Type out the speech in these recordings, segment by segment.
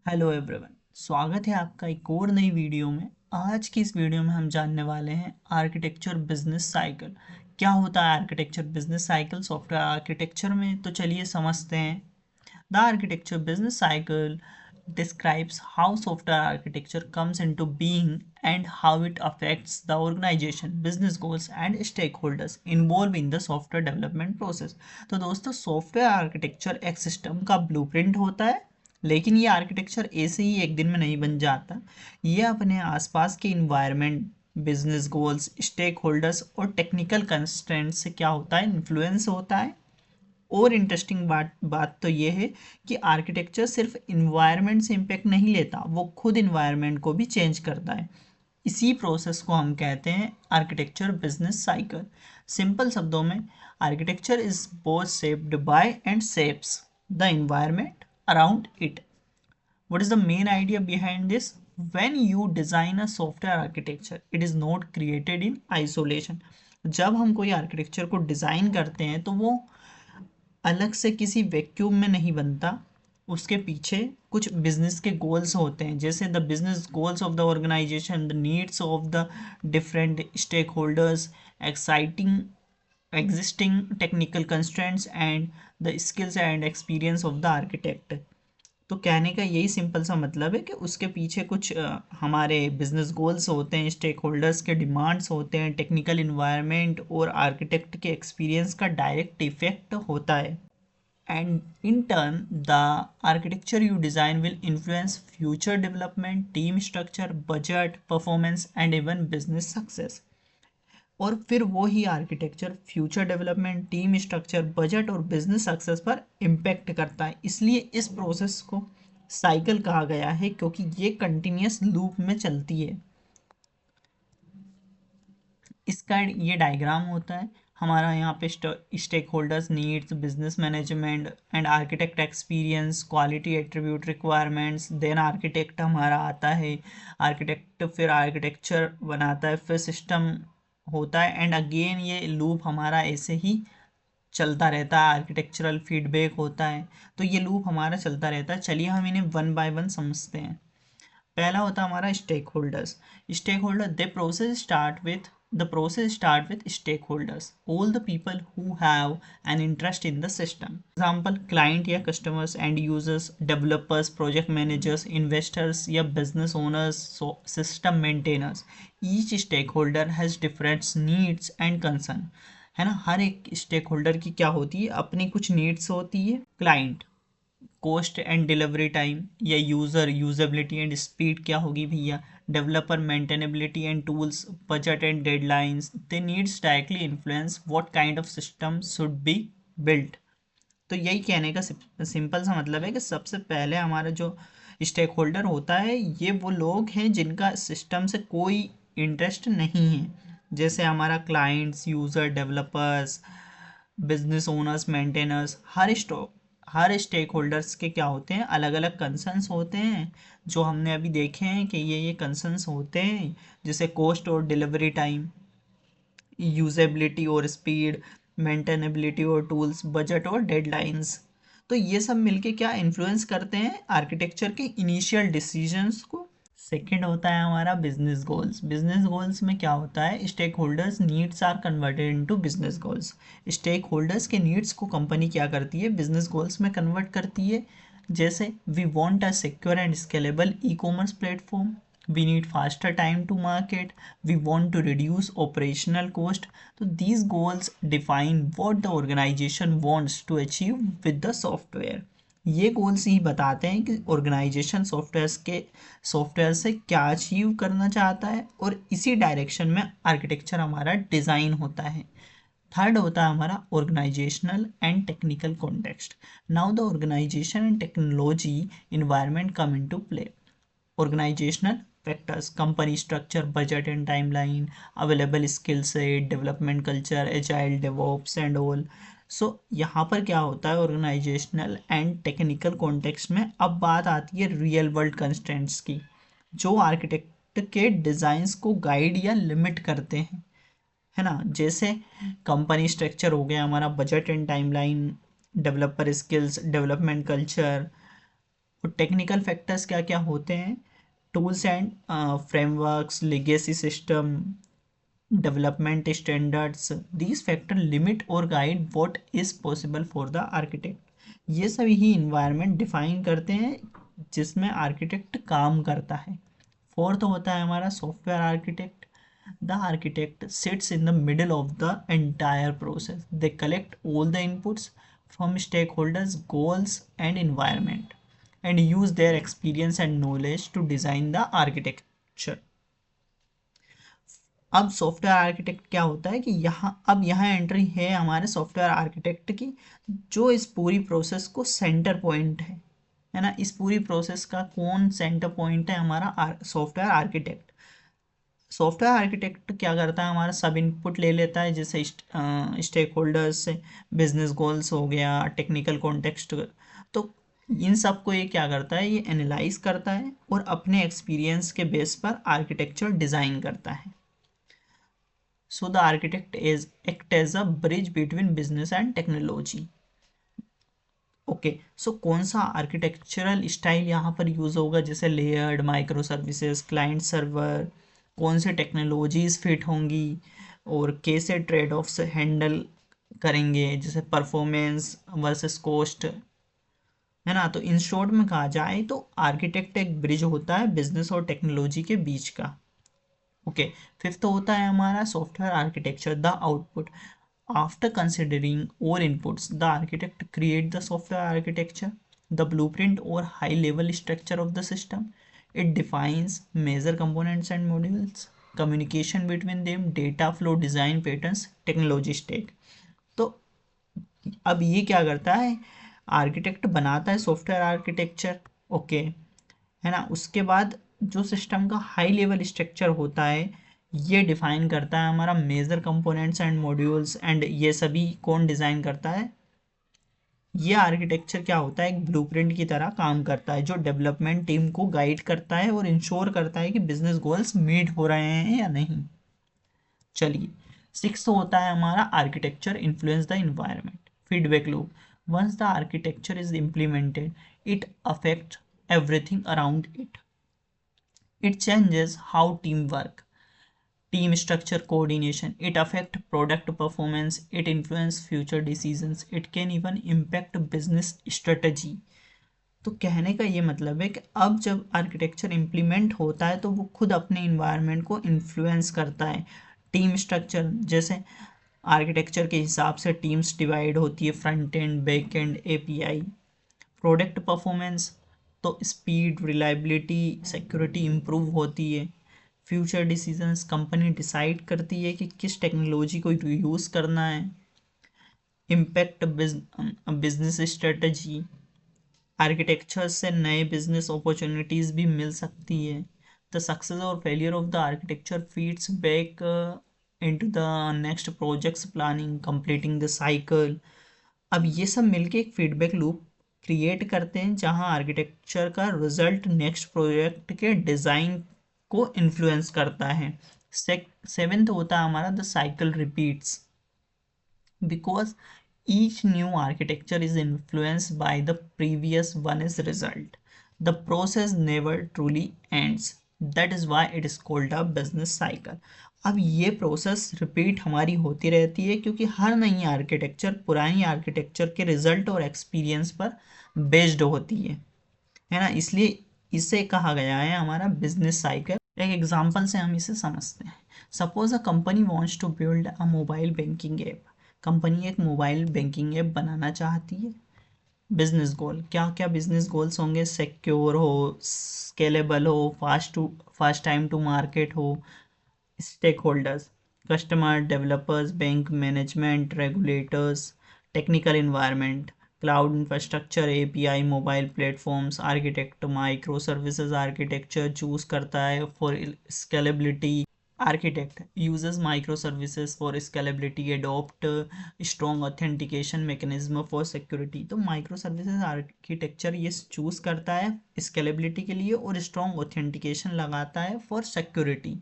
Hello everyone, स्वागत है आपका एक और नई वीडियो में। आज की इस वीडियो में हम जानने वाले हैं आर्किटेक्चर बिजनेस साइकिल। क्या होता है architecture business cycle software architecture में? तो चलिए समझते हैं। The architecture business cycle describes how software architecture comes into being and how it affects the organization, business goals and stakeholders involved in the software development process। तो दोस्तों, software architecture एक system का blueprint होता है, लेकिन ये architecture ऐसे ही एक दिन में नहीं बन जाता। ये अपने आसपास के environment, business goals, stakeholders और टेक्निकल कंस्ट्रेंट से क्या होता है, इन्फ्लुएंस होता है। और इंटरेस्टिंग बात बात तो ये है कि आर्किटेक्चर सिर्फ इन्वायरमेंट से इम्पैक्ट नहीं लेता, वो खुद इन्वायरमेंट को भी चेंज करता है। इसी प्रोसेस को हम कहते हैं आर्किटेक्चर बिजनेस साइकिल। सिंपल शब्दों में, architecture is both shaped by and shapes the environment around it. What is the main idea behind this? When you design a software architecture, it is not created in isolation। जब हम कोई architecture को design करते हैं तो वो अलग से किसी वैक्यूम में नहीं बनता। उसके पीछे कुछ बिजनेस के गोल्स होते हैं, जैसे the business goals of the organisation, the needs of the different stakeholders, exciting existing technical constraints and the skills and experience of the architect। तो कहने का यही सिंपल सा मतलब है कि उसके पीछे कुछ हमारे बिजनेस गोल्स होते हैं, स्टेक होल्डर्स के डिमांड्स होते हैं, टेक्निकल इन्वायरमेंट और आर्किटेक्ट के एक्सपीरियंस का डायरेक्ट इफेक्ट होता है। And in turn the architecture you design will influence future development, team structure, budget, performance and even business success. और फिर वो ही architecture future development, team structure, budget और बिजनेस सक्सेस पर इम्पेक्ट करता है। इसलिए इस प्रोसेस को साइकिल कहा गया है, क्योंकि ये कंटिन्यूस लूप में चलती है। इसका ये डायग्राम होता है हमारा। यहाँ पे stakeholders needs, business management and architect experience, quality attribute requirements, then architect हमारा आता है। आर्किटेक्ट फिर आर्किटेक्चर बनाता है, फिर सिस्टम होता है, एंड अगेन ये लूप हमारा ऐसे ही चलता रहता है। आर्किटेक्चरल फीडबैक होता है, तो ये लूप हमारा चलता रहता है। चलिए हम इन्हें वन बाय वन समझते हैं। पहला होता है हमारा stakeholders. Stakeholder the process start with stakeholders, all the people who have an interest in the system। Example, client या customers, end users, developers, project managers, investors या business owners, so system maintainers। each stakeholder has different needs and concern, है ना। हर एक stake holder की क्या होती है, अपनी कुछ नीड्स होती है। Client, cost and delivery time या यूज़र यूजेबिलिटी एंड स्पीड क्या होगी भैया। Developer, maintainability and tools, budget and deadlines. They needs directly influence what kind of system should be built. तो यही कहने का सिंपल सा मतलब है कि सबसे पहले हमारा जो स्टेक होल्डर होता है, ये वो लोग हैं जिनका सिस्टम से कोई इंटरेस्ट नहीं है। जैसे हमारा clients, user, developers, business owners, maintainers. हर स्टेक होल्डर्स के क्या होते हैं, अलग अलग कंसर्न्स होते हैं, जो हमने अभी देखे हैं कि ये कंसर्न्स होते हैं। जैसे कॉस्ट और डिलीवरी टाइम, यूजेबिलिटी और स्पीड, मेंटेनेबिलिटी और टूल्स, बजट और डेडलाइंस। तो ये सब मिलके क्या इन्फ्लुएंस करते हैं आर्किटेक्चर के इनिशियल डिसीजंस को। सेकंड होता है हमारा बिजनेस गोल्स। बिजनेस गोल्स में क्या होता है, stakeholders needs are converted into business goals. Stakeholders के नीड्स को कंपनी क्या करती है, बिजनेस गोल्स में कन्वर्ट करती है। जैसे we want a secure and scalable e-commerce platform, we need faster time to market, we want to reduce operational cost। तो these goals define what the organization wants to achieve with the software। ये goals ही बताते हैं कि organisation software से क्या achieve करना चाहता है, और इसी डायरेक्शन में आर्किटेक्चर हमारा डिज़ाइन होता है। थर्ड होता है हमारा organisational and technical context. Now the organisation and technology environment come into play. Organisational factors, company structure, budget and timeline, available skill set, development culture, agile, DevOps and all. So यहाँ पर क्या होता है, organisational and technical context में अब बात आती है रियल वर्ल्ड कंस्ट्रेंट्स की, जो आर्किटेक्ट के डिज़ाइंस को गाइड या लिमिट करते हैं, है ना। जैसे कंपनी स्ट्रक्चर हो गया हमारा, budget and timeline, developer skills, development culture, और टेक्निकल फैक्टर्स क्या क्या होते हैं, tools and frameworks, legacy system, development standards, these factor limit और guide what is possible for the architect. ये सभी ही इन्वायरमेंट डिफाइन करते हैं जिसमें आर्किटेक्ट काम करता है। फोर्थ होता है हमारा software architect. The architect sits in the middle of the entire process, they collect all the inputs from stakeholders, goals and environment and use their experience and knowledge to design the architecture। अब software architect क्या होता है कि यहाँ entry है हमारे software architect की, जो इस पूरी प्रोसेस को सेंटर पॉइंट है ना। इस पूरी प्रोसेस का कौन सेंटर पॉइंट है, हमारा सॉफ्टवेयर आर्किटेक्ट। सॉफ्टवेयर आर्किटेक्ट क्या करता है, हमारा सब इनपुट ले लेता है, जैसे स्टेक होल्डर्स से बिजनेस गोल्स हो गया, टेक्निकल कॉन्टेक्स्ट, तो इन सब को ये क्या करता है, ये एनालाइज करता है और अपने एक्सपीरियंस के बेस पर आर्किटेक्चर डिज़ाइन करता है। So the architect is act as a bridge between business and technology. Okay, so कौन सा आर्किटेक्चरल स्टाइल यहाँ पर यूज़ होगा, जैसे layered, micro services, client server, कौन से टेक्नोलॉजीज फिट होंगी और कैसे ट्रेड ऑफ्स हैंडल करेंगे, जैसे परफॉर्मेंस वर्सेस कॉस्ट, है ना। तो इन शॉर्ट में कहा जाए तो आर्किटेक्ट एक ब्रिज होता है बिजनेस और टेक्नोलॉजी के बीच का। ओके, फिफ्थ होता है हमारा software architecture, the output. After considering all inputs, the architect create the software architecture, the blueprint or high level structure of the system. It defines major components and modules, communication between them, data flow, design patterns, technology stack। तो अब ये क्या करता है, architect बनाता है software architecture, okay, है ना। उसके बाद जो सिस्टम का हाई लेवल स्ट्रक्चर होता है, ये डिफाइन करता है हमारा major components and modules, and ये सभी कौन डिज़ाइन करता है, ये आर्किटेक्चर क्या होता है, एक ब्लूप्रिंट की तरह काम करता है जो डेवलपमेंट टीम को गाइड करता है और इंश्योर करता है कि बिजनेस गोल्स मीट हो रहे हैं या नहीं। चलिए, सिक्स होता है हमारा architecture influence the environment, feedback loop. Once the architecture is implemented, it affect everything around it. It changes how team work, team structure, coordination. It affect product performance. It influence future decisions. It can even impact business strategy। तो कहने का ये मतलब है कि अब जब architecture implement होता है तो वो खुद अपने इन्वायरमेंट को इन्फ्लुएंस करता है। टीम स्ट्रक्चर, जैसे आर्किटेक्चर के हिसाब से टीम्स डिवाइड होती है, front end, back end, API. Product performance, तो स्पीड, रिलायबिलिटी, सिक्योरिटी इम्प्रूव होती है। फ्यूचर डिसीजंस, कंपनी डिसाइड करती है कि किस टेक्नोलॉजी को यूज़ करना है। इम्पैक्ट बिजनेस स्ट्रेटजी, आर्किटेक्चर से नए बिजनेस अपॉर्चुनिटीज़ भी मिल सकती है। द सक्सेस और failure of the architecture feeds back into the next projects planning, completing the cycle. अब ये सब मिलके एक फीडबैक लूप क्रिएट करते हैं जहां आर्किटेक्चर का रिजल्ट नेक्स्ट प्रोजेक्ट के डिज़ाइन को इन्फ्लुएंस करता है। सेवेंथ होता है हमारा the cycle repeats, because each new architecture is influenced by the previous one as result. The process never truly ends. That is why it is called a business cycle। अब ये process repeat हमारी होती रहती है क्योंकि हर नई architecture पुरानी architecture के रिजल्ट और एक्सपीरियंस पर बेस्ड होती है ना। इसलिए इसे कहा गया है हमारा बिजनेस साइकिल। एक एग्जांपल से हम इसे समझते हैं। Suppose a company wants to build a mobile banking app. Company एक मोबाइल बैंकिंग ऐप बनाना चाहती है। बिजनेस गोल, क्या क्या बिजनेस गोल्स होंगे, सिक्योर हो, स्केलेबल हो, फास्ट टाइम टू मार्केट हो। Stakeholders, customer, developers, bank management, regulators, technical environment, cloud infrastructure, API, mobile platforms. Architect microservices architecture choose करता है for scalability. Architect uses microservices for scalability, adopt strong authentication mechanism for security। तो microservices architecture ये choose करता है scalability के लिए और strong authentication लगाता है for security।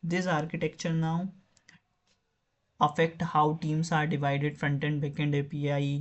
This architecture now affect how teams are divided, front end, back end, API,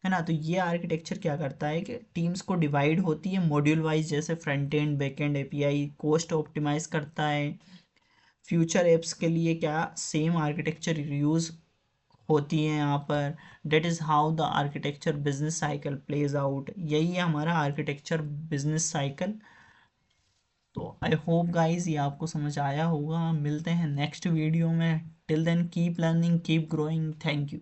है ना। तो ये आर्किटेक्चर क्या करता है कि टीम्स को डिवाइड होती है मॉड्यूल वाइज, जैसे front end back end API, cost optimise करता है। फ्यूचर एप्स के लिए क्या सेम आर्किटेक्चर यूज़ होती है यहाँ पर। That is how the architecture business cycle plays out, यही है हमारा आर्किटेक्चर बिजनेस साइकिल। तो आई होप गाइज ये आपको समझ आया होगा। मिलते हैं नेक्स्ट वीडियो में। Till then keep learning, keep growing. Thank you.